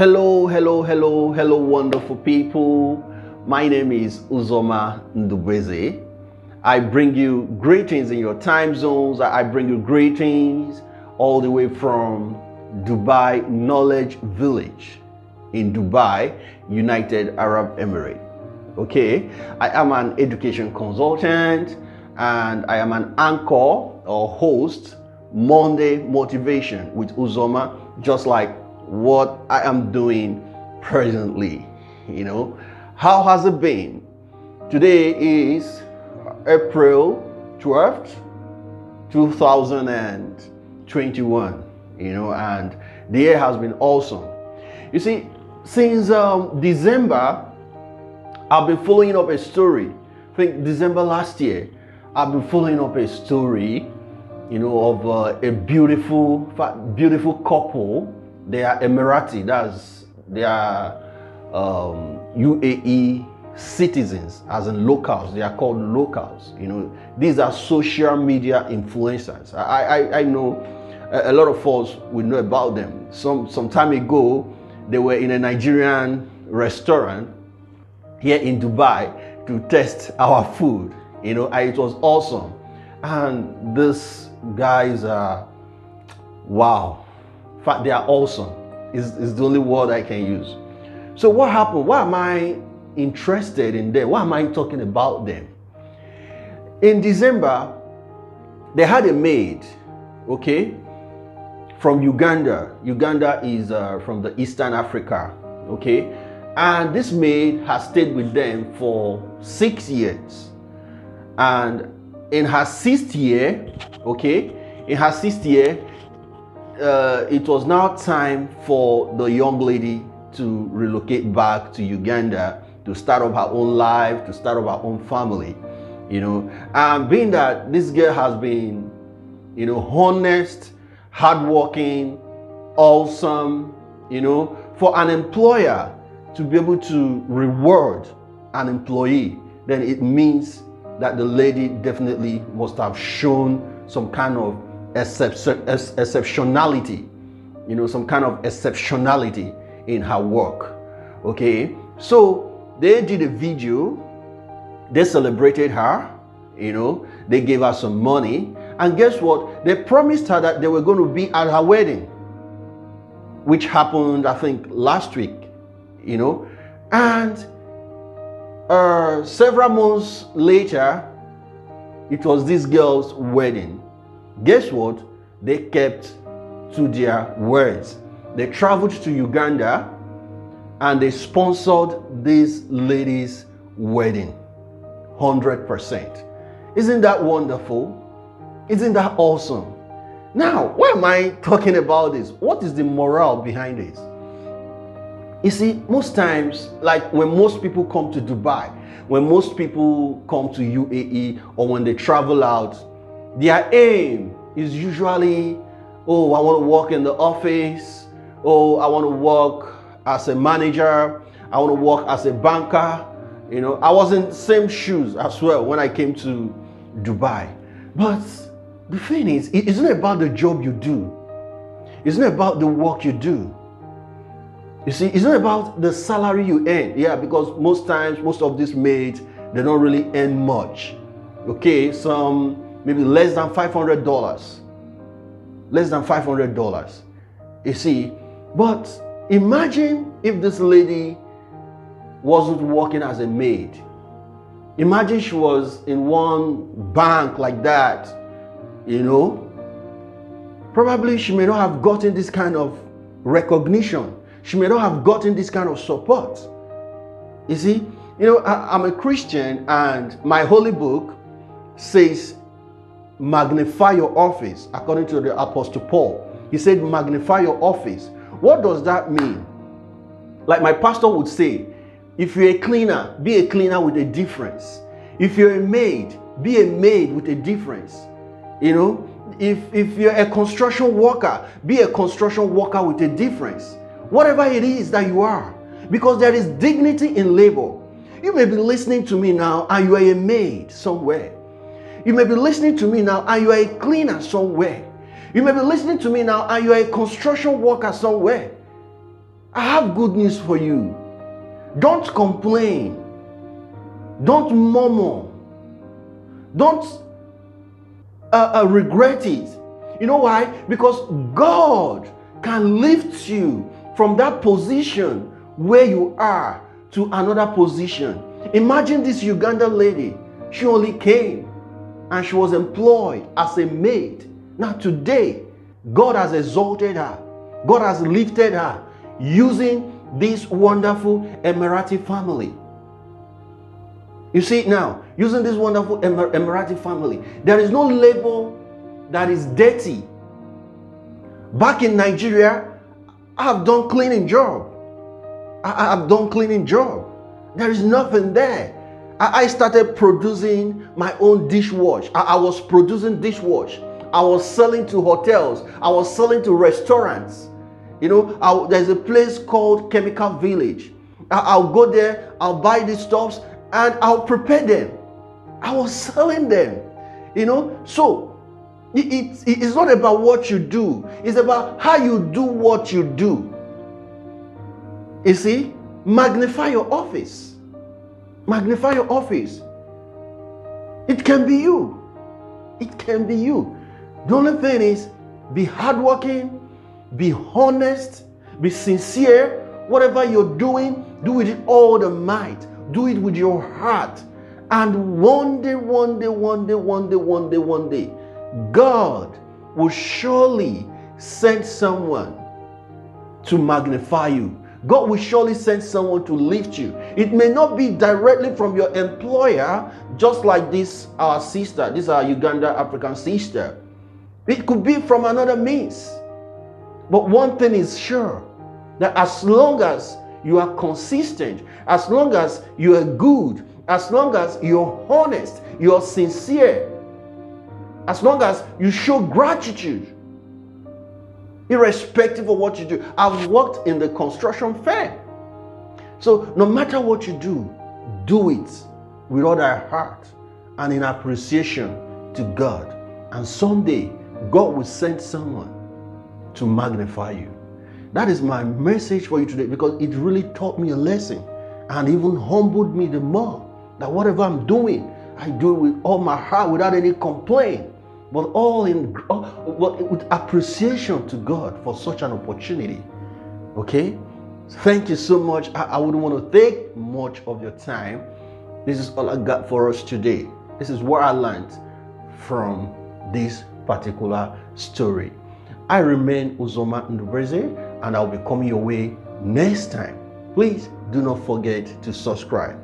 Hello, hello, hello, hello, wonderful people. My name is Uzoma Ndubeze. I bring you greetings in your time zones. I bring you greetings all the way from Dubai Knowledge Village in Dubai, United Arab Emirates. Okay, I am an education consultant and I am an anchor or host Monday Motivation with Uzoma, just like what I am doing presently. How has it been? Today is April 12th, 2021, and the year has been awesome. You see, since December, I've been following up a story. I think December last year, I've been following up a story, of a beautiful couple. They are Emirati, they are UAE citizens, as in locals. They are called locals. These are social media influencers. I know a lot of us will know about them. Some time ago, they were in a Nigerian restaurant here in Dubai to test our food. And it was awesome. And these guys are wow. In fact, they are awesome. Is the only word I can use. So what happened? Why am I interested in them? Why am I talking about them? In December, they had a maid, okay, from Uganda. Uganda is from the Eastern Africa, okay? And this maid has stayed with them for 6 years. And in her sixth year, it was now time for the young lady to relocate back to Uganda to start up her own life, to start up her own family, And being that this girl has been, honest, hardworking, awesome, for an employer to be able to reward an employee, then it means that the lady definitely must have shown some kind of exceptionality, some kind of exceptionality in her work. Okay, so they did a video, they celebrated her, they gave her some money, and guess what? They promised her that they were going to be at her wedding, which happened, I think, last week, and several months later, it was this girl's wedding. Guess what? They kept to their words. They traveled to Uganda and they sponsored this lady's wedding. 100%. Isn't that wonderful? Isn't that awesome? Now, why am I talking about this? What is the morale behind this? You see, most times, like when most people come to Dubai, when most people come to UAE, or when they travel out, their aim is usually, oh, I want to work in the office. Oh, I want to work as a manager. I want to work as a banker. I was in the same shoes as well when I came to Dubai. But the thing is, it's not about the job you do. It's not about the work you do. You see, it's not about the salary you earn. Yeah, because most times, most of these maids, they don't really earn much. Okay, some maybe less than $500. Less than $500. You see, but imagine if this lady wasn't working as a maid. Imagine she was in one bank like that, Probably she may not have gotten this kind of recognition. She may not have gotten this kind of support. You see, I'm a Christian and my holy book says, magnify your office, according to the Apostle Paul. He said, magnify your office. What does that mean? Like my pastor would say, if you're a cleaner, be a cleaner with a difference. If you're a maid, be a maid with a difference. If you're a construction worker, be a construction worker with a difference. Whatever it is that you are, because there is dignity in labor. You may be listening to me now and you are a maid somewhere. You may be listening to me now and you are a cleaner somewhere. You may be listening to me now and you are a construction worker somewhere. I have good news for you. Don't complain. Don't murmur. Don't regret it. You know why? Because God can lift you from that position where you are to another position. Imagine this Uganda lady. She only came and she was employed as a maid. Now today, God has exalted her. God has lifted her using this wonderful Emirati family. You see it now, using this wonderful Emirati family. There is no label that is dirty. Back in Nigeria, I have done cleaning job. I have done cleaning job. There is nothing there. I started producing my own dishwash. I was producing dishwash. I was selling to hotels. I was selling to restaurants. You know, there's a place called Chemical Village. I'll go there, I'll buy these stuffs, and I'll prepare them. I was selling them. You know, so it's not about what you do. It's about how you do what you do. You see, magnify your office. Magnify your office. It can be you. It can be you. The only thing is, be hardworking, be honest, be sincere. Whatever you're doing, do it with all the might. Do it with your heart. And one day, God will surely send someone to magnify you. God will surely send someone to lift you. It may not be directly from your employer, just like this our sister, this our Uganda African sister. It could be from another means. But one thing is sure, that as long as you are consistent, as long as you are good, as long as you're honest, you're sincere, as long as you show gratitude, irrespective of what you do. I've worked in the construction firm. So no matter what you do it with all thy heart and in appreciation to God. And someday, God will send someone to magnify you. That is my message for you today, because it really taught me a lesson and even humbled me the more, that whatever I'm doing, I do it with all my heart without any complaint, but all with appreciation to God for such an opportunity. Okay? Thank you so much. I wouldn't want to take much of your time. This is all I got for us today. This is what I learned from this particular story. I remain Uzoma Ndubreze, and I'll be coming your way next time. Please do not forget to subscribe.